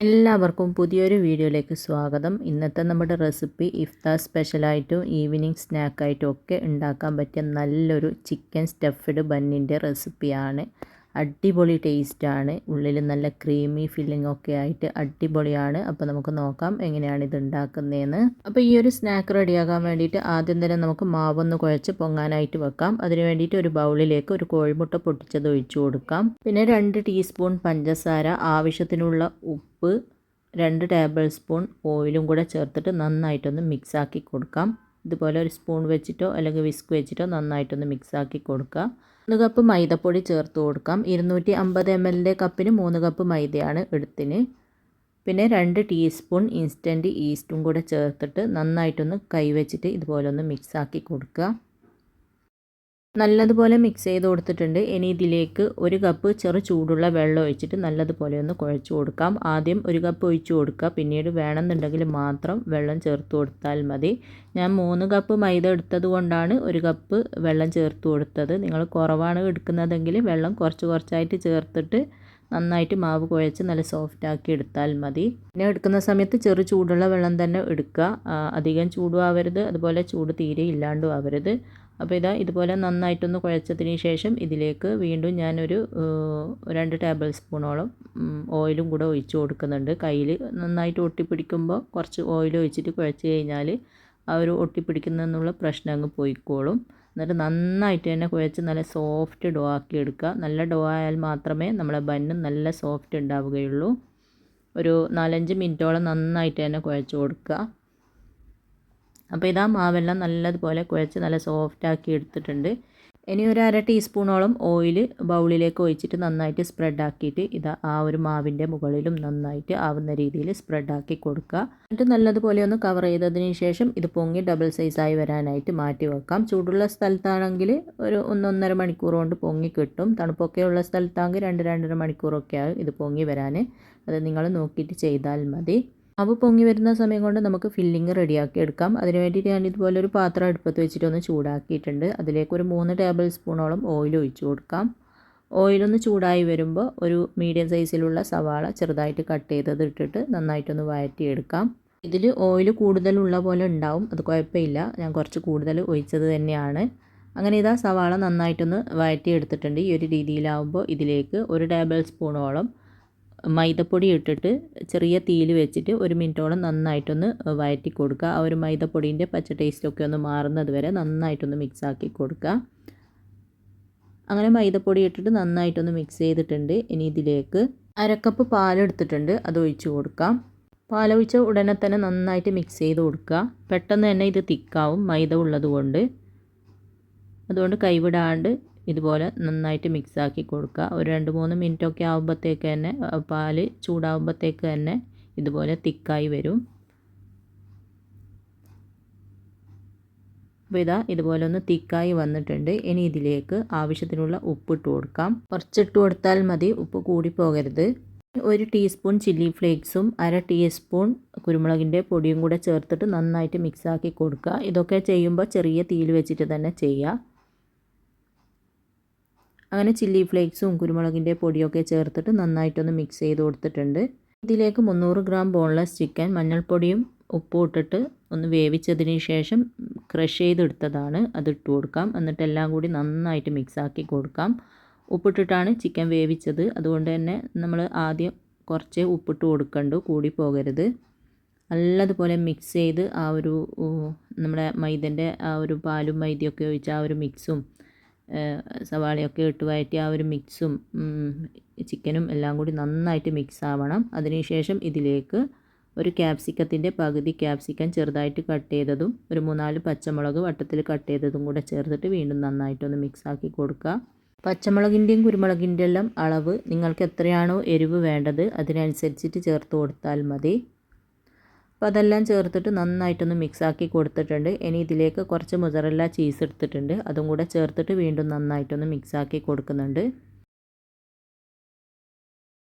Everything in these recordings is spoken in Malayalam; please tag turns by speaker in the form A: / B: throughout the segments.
A: എല്ലാവർക്കും പുതിയൊരു വീഡിയോയിലേക്ക് സ്വാഗതം. ഇന്നത്തെ നമ്മുടെ റെസിപ്പി ഇഫ്താർ സ്പെഷ്യലായിട്ടും ഈവനിങ് സ്നാക്കായിട്ടും ഒക്കെ ഉണ്ടാക്കാൻ പറ്റിയ നല്ലൊരു ചിക്കൻ സ്റ്റഫ്ഡ് ബന്നിൻ്റെ റെസിപ്പിയാണ്. അടിപൊളി ടേസ്റ്റാണ്. ഉള്ളിൽ നല്ല ക്രീമി ഫില്ലിംഗ് ഒക്കെ ആയിട്ട് അടിപൊളിയാണ്. അപ്പോൾ നമുക്ക് നോക്കാം എങ്ങനെയാണ് ഇത് ഉണ്ടാക്കുന്നതെന്ന്. അപ്പോൾ ഈ ഒരു സ്നാക്ക് റെഡിയാക്കാൻ വേണ്ടിയിട്ട് ആദ്യം തന്നെ നമുക്ക് മാവൊന്ന് കുഴച്ച് പൊങ്ങാനായിട്ട് വെക്കാം. അതിന് വേണ്ടിയിട്ട് ഒരു ബൗളിലേക്ക് ഒരു കോഴിമുട്ട പൊട്ടിച്ചത് ഒഴിച്ചു കൊടുക്കാം. പിന്നെ 2 ടീസ്പൂൺ പഞ്ചസാര, ആവശ്യത്തിനുള്ള ഉപ്പ്, 2 ടേബിൾ സ്പൂൺ ഓയിലും കൂടെ ചേർത്തിട്ട് നന്നായിട്ടൊന്ന് മിക്സാക്കി കൊടുക്കാം. ഇതുപോലെ ഒരു സ്പൂൺ വെച്ചിട്ടോ അല്ലെങ്കിൽ വിസ്ക് വെച്ചിട്ടോ നന്നായിട്ടൊന്ന് മിക്സാക്കി കൊടുക്കുക. 1 കപ്പ് മൈദപ്പൊടി ചേർത്ത് കൊടുക്കാം. 250 ml കപ്പിന് 3 കപ്പ് മൈദയാണ് എടുത്തിന്. പിന്നെ 2 ടീസ്പൂൺ ഇൻസ്റ്റൻറ്റ് ഈസ്റ്റും കൂടെ ചേർത്തിട്ട് നന്നായിട്ടൊന്ന് കൈവച്ചിട്ട് ഇതുപോലെ ഒന്ന് മിക്സാക്കി കൊടുക്കുക. നല്ലതുപോലെ മിക്സ് ചെയ്ത് കൊടുത്തിട്ടുണ്ട്. ഇനി ഇതിലേക്ക് 1 കപ്പ് ചെറു ചൂടുള്ള വെള്ളം ഒഴിച്ചിട്ട് നല്ലതുപോലെ ഒന്ന് കുഴച്ച് കൊടുക്കാം. ആദ്യം 1 കപ്പ് ഒഴിച്ച് കൊടുക്കുക, പിന്നീട് വേണമെന്നുണ്ടെങ്കിൽ മാത്രം വെള്ളം ചേർത്ത് കൊടുത്താൽ മതി. ഞാൻ 3 കപ്പ് മൈദ എടുത്തത് കൊണ്ടാണ് 1 കപ്പ് വെള്ളം ചേർത്ത് കൊടുത്തത്. നിങ്ങൾ കുറവാണ് എടുക്കുന്നതെങ്കിൽ വെള്ളം കുറച്ചായിട്ട് ചേർത്തിട്ട് നന്നായിട്ട് മാവ് കുഴച്ച് നല്ല സോഫ്റ്റാക്കി എടുത്താൽ മതി. പിന്നെ എടുക്കുന്ന സമയത്ത് ചെറു ചൂടുള്ള വെള്ളം തന്നെ എടുക്കുക. അധികം ചൂടും ആവരുത്, അതുപോലെ ചൂട് തീരെ ഇല്ലാണ്ടും ആവരുത്. അപ്പോൾ ഇതുപോലെ നന്നായിട്ടൊന്ന് കുഴച്ചതിന് ശേഷം ഇതിലേക്ക് വീണ്ടും ഞാനൊരു 2 ടേബിൾ സ്പൂണോളം ഓയിലും കൂടെ ഒഴിച്ച് കൊടുക്കുന്നുണ്ട്. കയ്യിൽ നന്നായിട്ട് ഒട്ടിപ്പിടിക്കുമ്പോൾ കുറച്ച് ഓയിൽ ഒഴിച്ചിട്ട് കുഴച്ച് കഴിഞ്ഞാൽ ആ ഒരു ഒട്ടിപ്പിടിക്കുന്നതെന്നുള്ള പ്രശ്നം അങ്ങ് പോയിക്കോളും. എന്നിട്ട് നന്നായിട്ട് തന്നെ കുഴച്ച് നല്ല സോഫ്റ്റ് ഡോ ആക്കി എടുക്കുക. നല്ല ഡോ ആയാൽ മാത്രമേ നമ്മളെ ബന്ന് നല്ല സോഫ്റ്റ് ഉണ്ടാവുകയുള്ളൂ. ഒരു 4-5 മിനിറ്റോളം നന്നായിട്ട് തന്നെ കുഴച്ച് കൊടുക്കുക. അപ്പോൾ മാവെല്ലാം നല്ലതുപോലെ കുഴച്ച് നല്ല സോഫ്റ്റാക്കി എടുത്തിട്ടുണ്ട്. ഇനി ഒരു 1/2 ടീസ്പൂണോളം ഓയിൽ ബൗളിലേക്ക് ഒഴിച്ചിട്ട് നന്നായിട്ട് സ്പ്രെഡാക്കിയിട്ട് ആ ഒരു മാവിൻ്റെ മുകളിലും നന്നായിട്ട് ആവുന്ന രീതിയിൽ സ്പ്രെഡാക്കി കൊടുക്കുക. എന്നിട്ട് നല്ലതുപോലെ ഒന്ന് കവർ ചെയ്തതിന് ശേഷം ഇത് പൊങ്ങി ഡബിൾ സൈസായി വരാനായിട്ട് മാറ്റി വെക്കാം. ചൂടുള്ള സ്ഥലത്താണെങ്കിൽ ഒരു 1-1.5 മണിക്കൂർ കൊണ്ട് പൊങ്ങി കിട്ടും. തണുപ്പൊക്കെയുള്ള സ്ഥലത്താണെങ്കിൽ 2-2.5 മണിക്കൂറൊക്കെ ആകും ഇത് പൊങ്ങി വരാൻ. അത് നിങ്ങൾ നോക്കിയിട്ട് ചെയ്താൽ മതി. അപ്പോൾ പൊങ്ങി വരുന്ന സമയം കൊണ്ട് നമുക്ക് ഫില്ലിങ് റെഡിയാക്കി എടുക്കാം. അതിന് വേണ്ടിയിട്ട് ഞാൻ ഇതുപോലെ ഒരു പാത്രം അടുപ്പത്ത് വെച്ചിട്ടൊന്ന് ചൂടാക്കിയിട്ടുണ്ട്. അതിലേക്ക് ഒരു 3 ടേബിൾ സ്പൂണോളം ഓയിൽ ഒഴിച്ചു കൊടുക്കാം. ഓയിലൊന്ന് ചൂടായി വരുമ്പോൾ ഒരു മീഡിയം സൈസിലുള്ള സവാള ചെറുതായിട്ട് കട്ട് ചെയ്തത് ഇട്ടിട്ട് നന്നായിട്ടൊന്ന് വഴറ്റിയെടുക്കാം. ഇതിൽ ഓയിൽ കൂടുതലുള്ള പോലെ ഉണ്ടാവും, അത് കുഴപ്പമില്ല. ഞാൻ കുറച്ച് കൂടുതൽ ഒഴിച്ചത് തന്നെയാണ്. അങ്ങനെ സവാള നന്നായിട്ടൊന്ന് വഴറ്റിയെടുത്തിട്ടുണ്ട്. ഈ ഒരു രീതിയിലാവുമ്പോൾ ഇതിലേക്ക് 1 ടേബിൾ സ്പൂണോളം മൈദപ്പൊടി ഇട്ടിട്ട് ചെറിയ തീയിൽ വെച്ചിട്ട് 1 മിനിറ്റോളം നന്നായിട്ടൊന്ന് വഴറ്റി കൊടുക്കുക. ആ ഒരു മൈദപ്പൊടീൻ്റെ പച്ച ടേസ്റ്റൊക്കെ ഒന്ന് മാറുന്നത് വരെ നന്നായിട്ടൊന്ന് മിക്സാക്കി കൊടുക്കുക. അങ്ങനെ മൈദപ്പൊടി ഇട്ടിട്ട് നന്നായിട്ടൊന്ന് മിക്സ് ചെയ്തിട്ടുണ്ട്. ഇനി ഇതിലേക്ക് 1/2 കപ്പ് പാലെടുത്തിട്ടുണ്ട്, അത് ഒഴിച്ച് കൊടുക്കാം. പാലൊഴിച്ച ഉടനെ തന്നെ നന്നായിട്ട് മിക്സ് ചെയ്ത് കൊടുക്കുക. പെട്ടെന്ന് തന്നെ ഇത് തിക്കാവും മൈദ ഉള്ളത് കൊണ്ട്. അതുകൊണ്ട് കൈവിടാണ്ട് ഇതുപോലെ നന്നായിട്ട് മിക്സാക്കി കൊടുക്കുക. ഒരു 2-3 മിനിറ്റൊക്കെ ആകുമ്പോഴത്തേക്ക് തന്നെ പാല് ചൂടാകുമ്പോഴത്തേക്ക് തന്നെ ഇതുപോലെ തിക്കായി വരും. അപ്പോൾ ഇതുപോലെ ഒന്ന് തിക്കായി വന്നിട്ടുണ്ട്. ഇനി ഇതിലേക്ക് ആവശ്യത്തിനുള്ള ഉപ്പിട്ട് കൊടുക്കാം. കുറച്ചിട്ട് കൊടുത്താൽ മതി, ഉപ്പ് കൂടി പോകരുത്. 1 ടീസ്പൂൺ ചില്ലി ഫ്ലേക്സും 1/2 ടീസ്പൂൺ കുരുമുളകിൻ്റെ പൊടിയും കൂടെ ചേർത്തിട്ട് നന്നായിട്ട് മിക്സാക്കി കൊടുക്കുക. ഇതൊക്കെ ചെയ്യുമ്പോൾ ചെറിയ തീയിൽ വെച്ചിട്ട് തന്നെ ചെയ്യുക. അങ്ങനെ ചില്ലി ഫ്ലേക്സും കുരുമുളകിൻ്റെ പൊടിയൊക്കെ ചേർത്തിട്ട് നന്നായിട്ടൊന്ന് മിക്സ് ചെയ്ത് കൊടുത്തിട്ടുണ്ട്. ഇതിലേക്ക് 300 ഗ്രാം ബോൺലെസ് ചിക്കൻ മഞ്ഞൾപ്പൊടിയും ഉപ്പും ഇട്ടിട്ട് ഒന്ന് വേവിച്ചതിന് ശേഷം ക്രഷ് ചെയ്തെടുത്തതാണ്, അതിട്ട് കൊടുക്കാം. എന്നിട്ട് എല്ലാം കൂടി നന്നായിട്ട് മിക്സാക്കി കൊടുക്കാം. ഉപ്പിട്ടിട്ടാണ് ചിക്കൻ വേവിച്ചത്, അതുകൊണ്ട് തന്നെ നമ്മൾ ആദ്യം കുറച്ചേ ഉപ്പിട്ട് കൊടുക്കണ്ടു, കൂടി പോകരുത്. നല്ലതുപോലെ മിക്സ് ചെയ്ത് ആ ഒരു നമ്മുടെ മൈദൻ്റെ ആ ഒരു പാലും മൈദയൊക്കെ ഒഴിച്ച് ആ ഒരു മിക്സും സവാളയൊക്കെ ഇട്ട് വഴറ്റി ആ ഒരു മിക്സും ചിക്കനും എല്ലാം കൂടി നന്നായിട്ട് മിക്സ് ആവണം. അതിനുശേഷം ഇതിലേക്ക് ഒരു ക്യാപ്സിക്കത്തിൻ്റെ പകുതി ക്യാപ്സിക്കം ചെറുതായിട്ട് കട്ട് ചെയ്തതും ഒരു 3-4 പച്ചമുളക് വട്ടത്തിൽ കട്ട് ചെയ്തതും കൂടെ ചേർത്തിട്ട് വീണ്ടും നന്നായിട്ടൊന്ന് മിക്സാക്കി കൊടുക്കുക. പച്ചമുളകിൻ്റെയും കുരുമുളകിൻ്റെ എല്ലാം അളവ് നിങ്ങൾക്ക് എത്രയാണോ എരിവ് വേണ്ടത് അതിനനുസരിച്ചിട്ട് ചേർത്ത് കൊടുത്താൽ മതി. അപ്പോൾ അതെല്ലാം ചേർത്തിട്ട് നന്നായിട്ടൊന്ന് മിക്സാക്കി കൊടുത്തിട്ടുണ്ട്. ഇനി ഇതിലേക്ക് കുറച്ച് മൊസറല്ല ചീസ് എടുത്തിട്ടുണ്ട്, അതും കൂടെ ചേർത്തിട്ട് വീണ്ടും നന്നായിട്ടൊന്ന് മിക്സാക്കി കൊടുക്കുന്നുണ്ട്.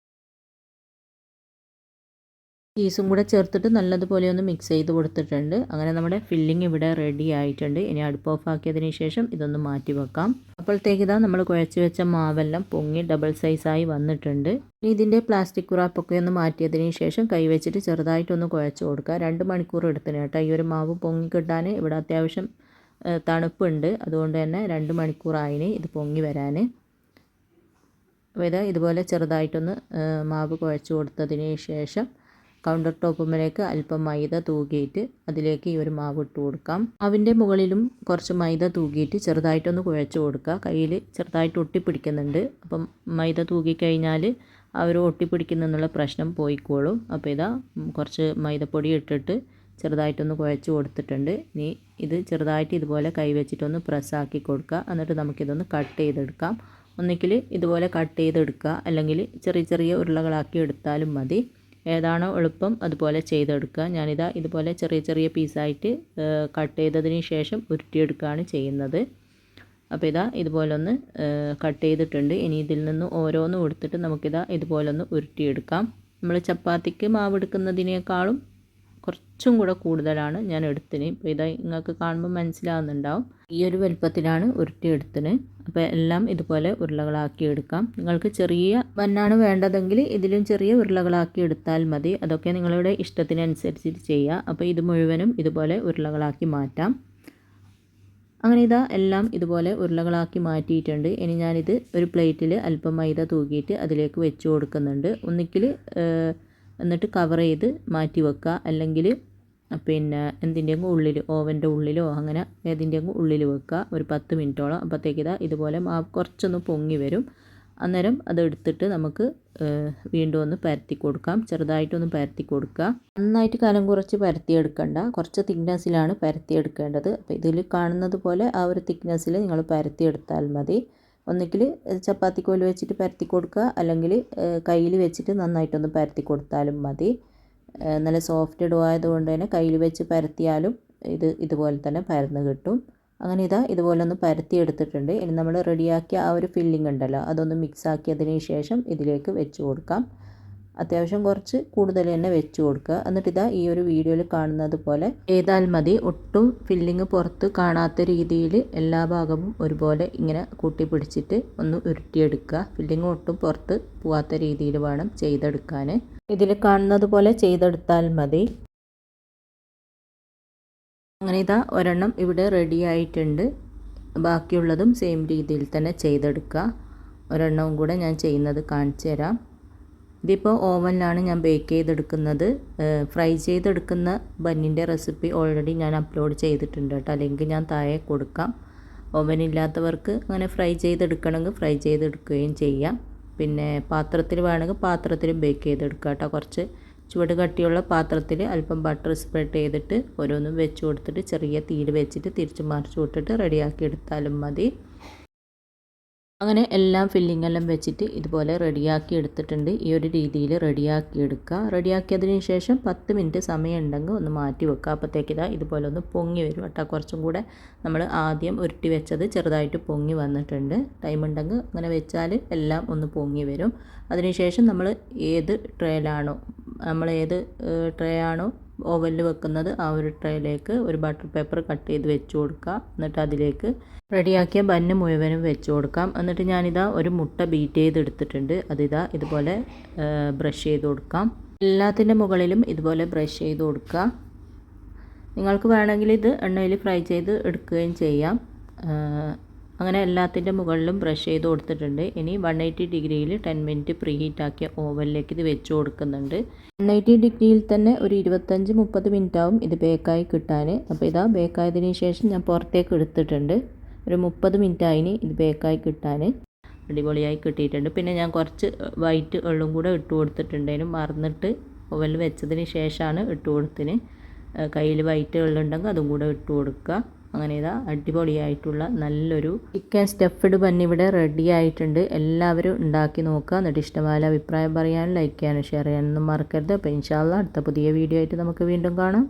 A: ചീസും കൂടെ ചേർത്തിട്ട് നല്ലതുപോലെ ഒന്ന് മിക്സ് ചെയ്ത് കൊടുത്തിട്ടുണ്ട്. അങ്ങനെ നമ്മുടെ ഫില്ലിംഗ് ഇവിടെ റെഡി ആയിട്ടുണ്ട്. ഇനി അടുപ്പ് ഓഫ് ആക്കിയതിന് ശേഷം ഇതൊന്ന് മാറ്റി വെക്കാം. അപ്പോഴത്തേക്ക് ഇതാ നമ്മൾ കുഴച്ച് വെച്ച മാവെല്ലാം പൊങ്ങി ഡബിൾ സൈസായി വന്നിട്ടുണ്ട്. ഇനി ഇതിൻ്റെ പ്ലാസ്റ്റിക് റാപ്പൊക്കെ ഒന്ന് മാറ്റിയതിന് ശേഷം കൈ വെച്ചിട്ട് ചെറുതായിട്ടൊന്ന് കുഴച്ച് കൊടുക്കുക. 2 മണിക്കൂർ എടുത്തിന് കേട്ടോ ഈ ഒരു മാവ് പൊങ്ങി കിട്ടാൻ. ഇവിടെ അത്യാവശ്യം തണുപ്പുണ്ട്, അതുകൊണ്ട് തന്നെ 2 മണിക്കൂറായിന് ഇത് പൊങ്ങി വരാൻ. അപ്പോൾ ഇത് ഇതുപോലെ ചെറുതായിട്ടൊന്ന് മാവ് കുഴച്ച് കൊടുത്തതിന് ശേഷം കൗണ്ടർ ടോപ്പുമ്മലേക്ക് അല്പം മൈദ തൂകിയിട്ട് അതിലേക്ക് ഈ ഒരു മാവ് ഇട്ട് കൊടുക്കാം. മാവിൻ്റെ മുകളിലും കുറച്ച് മൈദ തൂകിയിട്ട് ചെറുതായിട്ടൊന്ന് കുഴച്ച് കൊടുക്കുക. കയ്യിൽ ചെറുതായിട്ട് ഒട്ടിപ്പിടിക്കുന്നുണ്ട്. അപ്പം മൈദ തൂകിക്കഴിഞ്ഞാൽ ആ ഒരു ഒട്ടിപ്പിടിക്കുന്നുള്ള പ്രശ്നം പോയിക്കോളും. അപ്പോൾ ഇതാ കുറച്ച് മൈദപ്പൊടി ഇട്ടിട്ട് ചെറുതായിട്ടൊന്ന് കുഴച്ച് കൊടുത്തിട്ടുണ്ട്. ഇനി ഇത് ചെറുതായിട്ട് ഇതുപോലെ കൈ വെച്ചിട്ടൊന്ന് പ്രസ്സാക്കി കൊടുക്കുക. എന്നിട്ട് നമുക്കിതൊന്ന് കട്ട് ചെയ്തെടുക്കാം. ഒന്നുകിൽ ഇതുപോലെ കട്ട് ചെയ്തെടുക്കുക, അല്ലെങ്കിൽ ചെറിയ ചെറിയ ഉരുളകളാക്കി എടുത്താലും മതി. ഏതാണോ എളുപ്പം അതുപോലെ ചെയ്തെടുക്കുക. ഞാനിതാ ഇതുപോലെ ചെറിയ ചെറിയ പീസായിട്ട് കട്ട് ചെയ്തതിന് ശേഷം ഉരുട്ടിയെടുക്കുകയാണ് ചെയ്യുന്നത്. അപ്പോൾ ഇതാ ഇതുപോലെ ഒന്ന് കട്ട് ചെയ്തിട്ടുണ്ട്. ഇനി ഇതിൽ നിന്ന് ഓരോന്നും എടുത്തിട്ട് നമുക്കിതാ ഇതുപോലെ ഒന്ന് ഉരുട്ടിയെടുക്കാം. നമ്മൾ ചപ്പാത്തിക്ക് മാവ് എടുക്കുന്നതിനേക്കാളും കുറച്ചും കൂടെ കൂടുതലാണ് ഞാൻ എടുത്തിന്. ഇപ്പോൾ ഇതാ നിങ്ങൾക്ക് കാണുമ്പോൾ മനസ്സിലാവുന്നുണ്ടാവും. ഈ ഒരു വലുപ്പത്തിലാണ് ഉരുട്ടിയെടുത്തിന്. അപ്പോൾ എല്ലാം ഇതുപോലെ ഉരുളകളാക്കി എടുക്കാം. നിങ്ങൾക്ക് ചെറിയ ബന്നാണ് വേണ്ടതെങ്കിൽ ഇതിലും ചെറിയ ഉരുളകളാക്കി എടുത്താൽ മതി. അതൊക്കെ നിങ്ങളുടെ ഇഷ്ടത്തിനനുസരിച്ചിട്ട് ചെയ്യുക. അപ്പോൾ ഇത് മുഴുവനും ഇതുപോലെ ഉരുളകളാക്കി മാറ്റാം. അങ്ങനെ ഇതാ എല്ലാം ഇതുപോലെ ഉരുളകളാക്കി മാറ്റിയിട്ടുണ്ട്. ഇനി ഞാനിത് ഒരു പ്ലേറ്റിൽ അല്പം മൈദ തൂക്കിയിട്ട് അതിലേക്ക് വെച്ച് കൊടുക്കുന്നുണ്ട്. ഒന്നിക്കിൽ എന്നിട്ട് കവർ ചെയ്ത് മാറ്റി വെക്കുക, അല്ലെങ്കിൽ പിന്നെ എന്തിൻ്റെയെങ്കിലും ഉള്ളിൽ, ഓവൻ്റെ ഉള്ളിലോ അങ്ങനെ ഏതിൻ്റെയെങ്കിലും ഉള്ളിൽ വെക്കുക ഒരു 10 മിനിറ്റോളം. അപ്പോഴത്തേക്ക് ഇതാ ഇതുപോലെ മാവ് കുറച്ചൊന്ന് പൊങ്ങി വരും. അന്നേരം അതെടുത്തിട്ട് നമുക്ക് വീണ്ടും ഒന്ന് പരത്തി കൊടുക്കാം. ചെറുതായിട്ടൊന്ന് പരത്തി കൊടുക്കുക. നന്നായിട്ട് കനം കുറച്ച് പരത്തിയെടുക്കണ്ട, കുറച്ച് തിക്നെസ്സിലാണ് പരത്തിയെടുക്കേണ്ടത്. അപ്പോൾ ഇതിൽ കാണുന്നത് പോലെ ആ ഒരു തിക്നെസ്സിൽ നിങ്ങൾ പരത്തിയെടുത്താൽ മതി. ഒന്നുകിൽ ചപ്പാത്തി കോല് വെച്ചിട്ട് പരത്തി കൊടുക്കുക, അല്ലെങ്കിൽ കയ്യിൽ വെച്ചിട്ട് നന്നായിട്ടൊന്ന് പരത്തി കൊടുത്താലും മതി. നല്ല സോഫ്റ്റ് ഡോ ആയതുകൊണ്ട് തന്നെ കയ്യിൽ വെച്ച് പരത്തിയാലും ഇതുപോലെ തന്നെ പരന്ന് കിട്ടും. അങ്ങനെ ഇതാ ഇതുപോലെ ഒന്ന് പരത്തി എടുത്തിട്ടുണ്ട്. ഇനി നമ്മൾ റെഡിയാക്കിയ ആ ഒരു ഫില്ലിംഗ് ഉണ്ടല്ലോ, അതൊന്ന് മിക്സ് ആക്കിയതിന് ശേഷം ഇതിലേക്ക് വെച്ച് കൊടുക്കാം. അത്യാവശ്യം കുറച്ച് കൂടുതൽ തന്നെ വെച്ച് കൊടുക്കുക. എന്നിട്ട് ഇതാ ഈ ഒരു വീഡിയോയിൽ കാണുന്നത് പോലെ ചെയ്താൽ മതി. ഒട്ടും ഫില്ലിങ് പുറത്ത് കാണാത്ത രീതിയിൽ എല്ലാ ഭാഗവും ഒരുപോലെ ഇങ്ങനെ കൂട്ടി പിടിച്ചിട്ട് ഒന്ന് ഉരുട്ടിയെടുക്കുക. ഫില്ലിങ് ഒട്ടും പുറത്ത് പോവാത്ത രീതിയിൽ വേണം ചെയ്തെടുക്കാൻ. ഇതിൽ കാണുന്നത് പോലെ ചെയ്തെടുത്താൽ മതി. അങ്ങനെ ഇതാ ഒരെണ്ണം ഇവിടെ റെഡി ആയിട്ടുണ്ട്. ബാക്കിയുള്ളതും സെയിം രീതിയിൽ തന്നെ ചെയ്തെടുക്കുക. ഒരെണ്ണവും കൂടെ ഞാൻ ചെയ്യുന്നത് കാണിച്ചു തരാം. ഇതിപ്പോൾ ഓവനിലാണ് ഞാൻ ബേക്ക് ചെയ്തെടുക്കുന്നത്. ഫ്രൈ ചെയ്തെടുക്കുന്ന ബന്നിൻ്റെ റെസിപ്പി ഓൾറെഡി ഞാൻ അപ്ലോഡ് ചെയ്തിട്ടുണ്ട് കേട്ടോ. ലിങ്ക് ഞാൻ താഴെ കൊടുക്കാം. ഓവനില്ലാത്തവർക്ക് അങ്ങനെ ഫ്രൈ ചെയ്തെടുക്കണമെങ്കിൽ ഫ്രൈ ചെയ്തെടുക്കുകയും ചെയ്യാം. പിന്നെ പാത്രത്തിൽ വേണമെങ്കിൽ പാത്രത്തിൽ ബേക്ക് ചെയ്തെടുക്കുക കേട്ടോ. കുറച്ച് ചുവട് കട്ടിയുള്ള പാത്രത്തിൽ അല്പം ബട്ടർ സ്പ്രെഡ് ചെയ്തിട്ട് ഓരോന്നും വെച്ച് കൊടുത്തിട്ട് ചെറിയ തീയിൽ വെച്ചിട്ട് തിരിച്ച് മറിച്ച് വിട്ടിട്ട് റെഡിയാക്കി എടുത്താലും മതി. അങ്ങനെ എല്ലാം ഫില്ലിംഗ് എല്ലാം വെച്ചിട്ട് ഇതുപോലെ റെഡിയാക്കി എടുത്തിട്ടുണ്ട്. ഈ ഒരു രീതിയിൽ റെഡിയാക്കി എടുക്കുക. റെഡിയാക്കിയതിന് ശേഷം 10 മിനിറ്റ് സമയം ഉണ്ടെങ്കിൽ ഒന്ന് മാറ്റി വെക്കുക. അപ്പോഴത്തേക്ക് ഇതാ ഇതുപോലെ ഒന്ന് പൊങ്ങി വരും കേട്ടോ. കുറച്ചും കൂടെ നമ്മൾ ആദ്യം ഉരുട്ടി വെച്ചത് ചെറുതായിട്ട് പൊങ്ങി വന്നിട്ടുണ്ട്. ടൈം ഉണ്ടെങ്കിൽ അങ്ങനെ വെച്ചാൽ എല്ലാം ഒന്ന് പൊങ്ങി വരും. അതിനുശേഷം നമ്മൾ ഏത് ട്രേ ആണോ ഓവനിൽ വെക്കുന്നത് ആ ഒരു ട്രേയിലേക്ക് ഒരു ബട്ടർ പേപ്പർ കട്ട് ചെയ്ത് വെച്ച് കൊടുക്കുക. എന്നിട്ട് അതിലേക്ക് റെഡിയാക്കിയ ബന്ന് മുഴുവനും വെച്ച് കൊടുക്കാം. എന്നിട്ട് ഞാനിതാ ഒരു മുട്ട ബീറ്റ് ചെയ്തെടുത്തിട്ടുണ്ട്. അതിതാ ഇതുപോലെ ബ്രഷ് ചെയ്ത് കൊടുക്കാം. എല്ലാത്തിൻ്റെ മുകളിലും ഇതുപോലെ ബ്രഷ് ചെയ്ത് കൊടുക്കുക. നിങ്ങൾക്ക് വേണമെങ്കിൽ ഇത് എണ്ണയിൽ ഫ്രൈ ചെയ്ത് എടുക്കുകയും ചെയ്യാം. അങ്ങനെ എല്ലാത്തിൻ്റെ മുകളിലും ബ്രഷ് ചെയ്ത് കൊടുത്തിട്ടുണ്ട്. ഇനി 180 ഡിഗ്രിയിൽ 10 മിനിറ്റ് പ്രീ ഹീറ്റാക്കിയ ഓവനിലേക്ക് ഇത് വെച്ച് കൊടുക്കുന്നുണ്ട്. 180 ഡിഗ്രിയിൽ തന്നെ ഒരു 25-30 മിനിറ്റ് ആവും ഇത് ബേക്കായി കിട്ടാൻ. അപ്പോൾ ഇതാ ബേക്കായതിന് ശേഷം ഞാൻ പുറത്തേക്ക് എടുത്തിട്ടുണ്ട്. ഒരു 30 മിനിറ്റ് ആയിന് ഇത് ബേക്കായി കിട്ടാൻ. അടിപൊളിയായി കിട്ടിയിട്ടുണ്ട്. പിന്നെ ഞാൻ കുറച്ച് വൈറ്റ് വെള്ളം കൂടെ ഇട്ട് കൊടുത്തിട്ടുണ്ടേനും മറന്നിട്ട് ഓവനിൽ വെച്ചതിന് ശേഷമാണ് ഇട്ട് കൊടുത്തിന്. കയ്യിൽ വൈറ്റ് വെള്ളം ഉണ്ടെങ്കിൽ അതും കൂടെ ഇട്ട് കൊടുക്കുക. അങ്ങനെ ഇതാ അടിപൊളിയായിട്ടുള്ള നല്ലൊരു ചിക്കൻ സ്റ്റഫ്ഡ് ബന്ന് ഇവിടെ റെഡി ആയിട്ടുണ്ട്. എല്ലാവരും ഉണ്ടാക്കി നോക്കുക. എന്നിട്ട് ഇഷ്ടമായ അഭിപ്രായം പറയാനും ലൈക്ക് ചെയ്യാനും ഷെയർ ചെയ്യാനൊന്നും മറക്കരുത്. അപ്പോൾ ഇൻഷാ അല്ലാഹ് അടുത്ത പുതിയ വീഡിയോ ആയിട്ട് നമുക്ക് വീണ്ടും കാണാം.